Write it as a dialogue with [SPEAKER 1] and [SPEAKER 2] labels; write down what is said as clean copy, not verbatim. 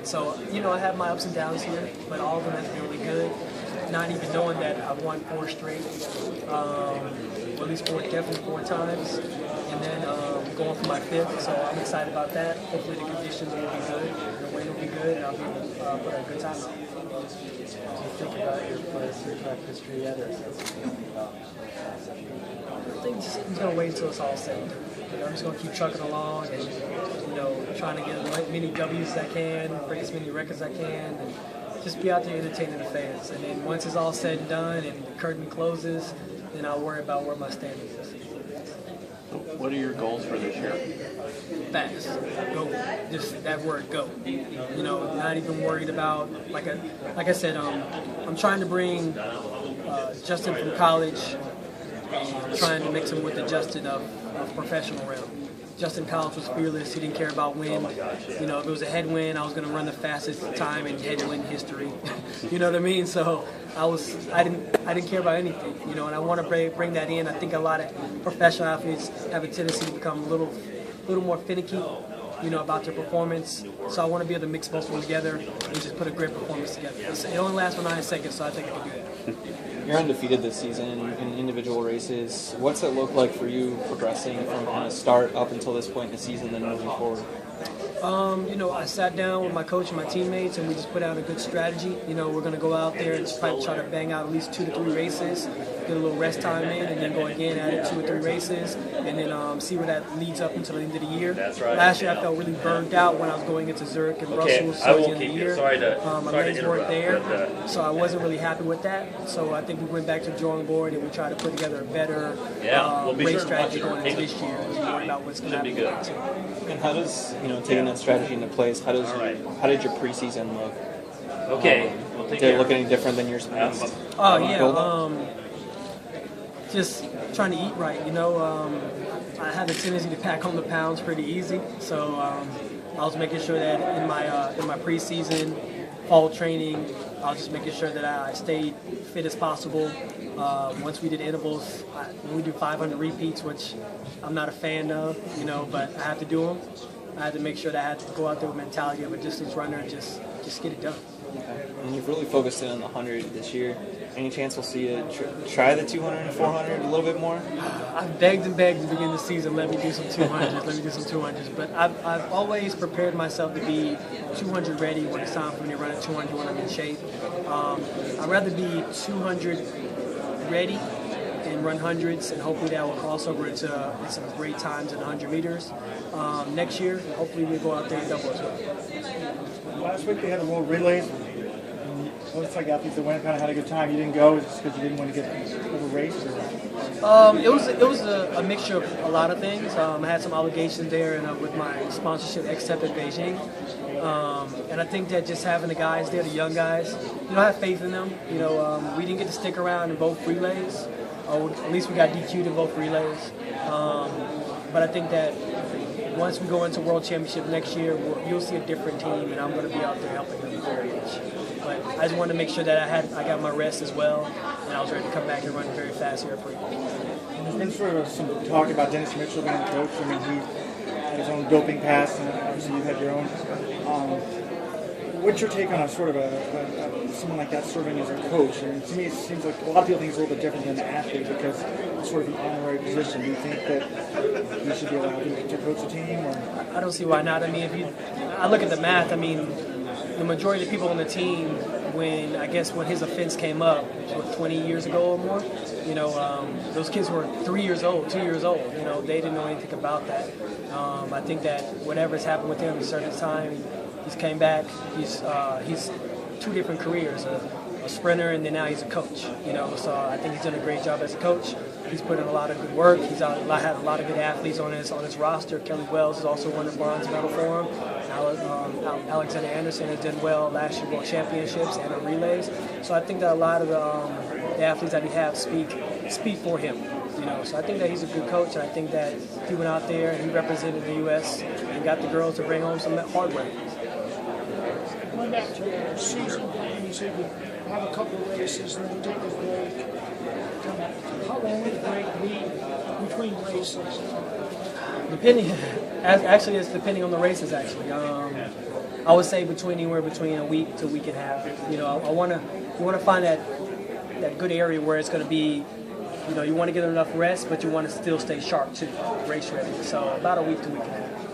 [SPEAKER 1] So, I have my ups and downs here, but all of them have been really good. Not even knowing that I've won 4 straight, at least definitely 4 times, and then going for my 5th. So I'm excited about that. Hopefully the conditions will be good, the wind will be good, and I'll be able to put a good time out.
[SPEAKER 2] Do you think about your place, your track history yet, or is that something about?
[SPEAKER 1] I think I'm going to wait until it's all said and done. I'm just going to keep trucking along and, trying to get as many W's as I can, break as many records as I can, and just be out there entertaining the fans. And then once it's all said and done and the curtain closes, then I'll worry about where my standing is.
[SPEAKER 3] What are your goals for this year?
[SPEAKER 1] Fast. Go. Just that word, go. Not even worried about, like I said, I'm trying to bring Justin from college, and trying to mix him with the Justin of professional realm. Justin college was fearless. He didn't care about wind. If it was a headwind, I was going to run the fastest time in headwind history. You know what I mean? So I didn't care about anything. And I want to bring that in. I think a lot of professional athletes have a tendency to become a little more finicky, about their performance. So I want to be able to mix both of them together and just put a great performance together. It only lasts for 9 seconds, so I think I can do that.
[SPEAKER 4] You're undefeated this season in individual races. What's it look like for you progressing from kind of start up until this point in the season, then moving forward?
[SPEAKER 1] I sat down with my coach and my teammates, and we just put out a good strategy. We're going to go out there and try to bang out at least 2 to 3 races, get a little rest time in, and then go again, add it 2 or 3 races, and then see where that leads up until the end of the year. Last year I felt really burned out when I was going into Zurich and Brussels towards the end of the year. My legs weren't there, so I wasn't really happy with that. So I think we went back to the drawing board and we tried to put together a better race strategy going into this year and worry about what's going to happen.
[SPEAKER 4] And how does taking that strategy into place? How did your preseason look?
[SPEAKER 3] Okay.
[SPEAKER 4] Did it look any different than yours past?
[SPEAKER 1] Oh yeah. Just trying to eat right. I have a tendency to pack on the pounds pretty easy, so I was making sure that in my preseason, fall training, I was just making sure that I stayed fit as possible. Once we did intervals, we do 500 repeats, which I'm not a fan of, but I have to do them. I had to make sure that I had to go out there with the mentality of a distance runner and just get it done.
[SPEAKER 4] And you've really focused in on the 100 this year. Any chance we'll see you try the 200 and 400 a little bit more?
[SPEAKER 1] I've begged and begged to begin the season, let me do some 200s, But I've always prepared myself to be 200 ready when it's time for me to run a 200 when I'm in shape. I'd rather be 200 ready and run hundreds, and hopefully that will cross over into some great times in 100 meters. Next year, hopefully we'll go out there and double as well.
[SPEAKER 5] Last week they had a World Relays. Looks like athletes that went kind of had a good time. You didn't go just because you didn't want to get over race?
[SPEAKER 1] It was a mixture of a lot of things. I had some obligations there and with my sponsorship XTEP in Beijing. And I think that just having the guys there, the young guys, I have faith in them. We didn't get to stick around in both relays. At least we got DQ'd in both relays. But I think that once we go into World Championship next year, you'll see a different team, and I'm going to be out there helping them very much. But I just wanted to make sure that I got my rest as well, and I was ready to come back and run very fast here at Pre.
[SPEAKER 5] There's been sort of some talk about Dennis Mitchell being the coach. I mean, he had his own doping past, and obviously you had your own. What's your take on a sort of someone like that serving as a coach? I mean, to me, it seems like a lot of people think it's a little bit different than an athlete because it's sort of an honorary position. Do you think that he should be allowed to coach a team? Or?
[SPEAKER 1] I don't see why not. I mean, I look at the math. I mean, the majority of the people on the team, when his offense came up, 20 years ago or more, those kids were 3 years old, 2 years old. They didn't know anything about that. I think that whatever's happened with him, a certain time, he's came back. He's 2 different careers, a sprinter, and then now he's a coach. So I think he's done a great job as a coach. He's put in a lot of good work. He's had a lot of good athletes on his roster. Kelly Wells has also won the bronze medal for him. Alexander Anderson has done well last year World Championships and on relays. So I think that a lot of the athletes that he has speak for him. So I think that he's a good coach, and I think that he went out there and he represented the U.S. and got the girls to bring home some hardware.
[SPEAKER 6] Going back to the season plan, you said you have a couple of races and then take a break. How long would the break be between races?
[SPEAKER 1] Depending Actually, it's depending on the races. Actually, I would say anywhere between a week to a week and a half. You know, you want to find that good area where it's going to be. You know, you want to get enough rest, but you want to still stay sharp too, race ready. So about a week to a week and a half.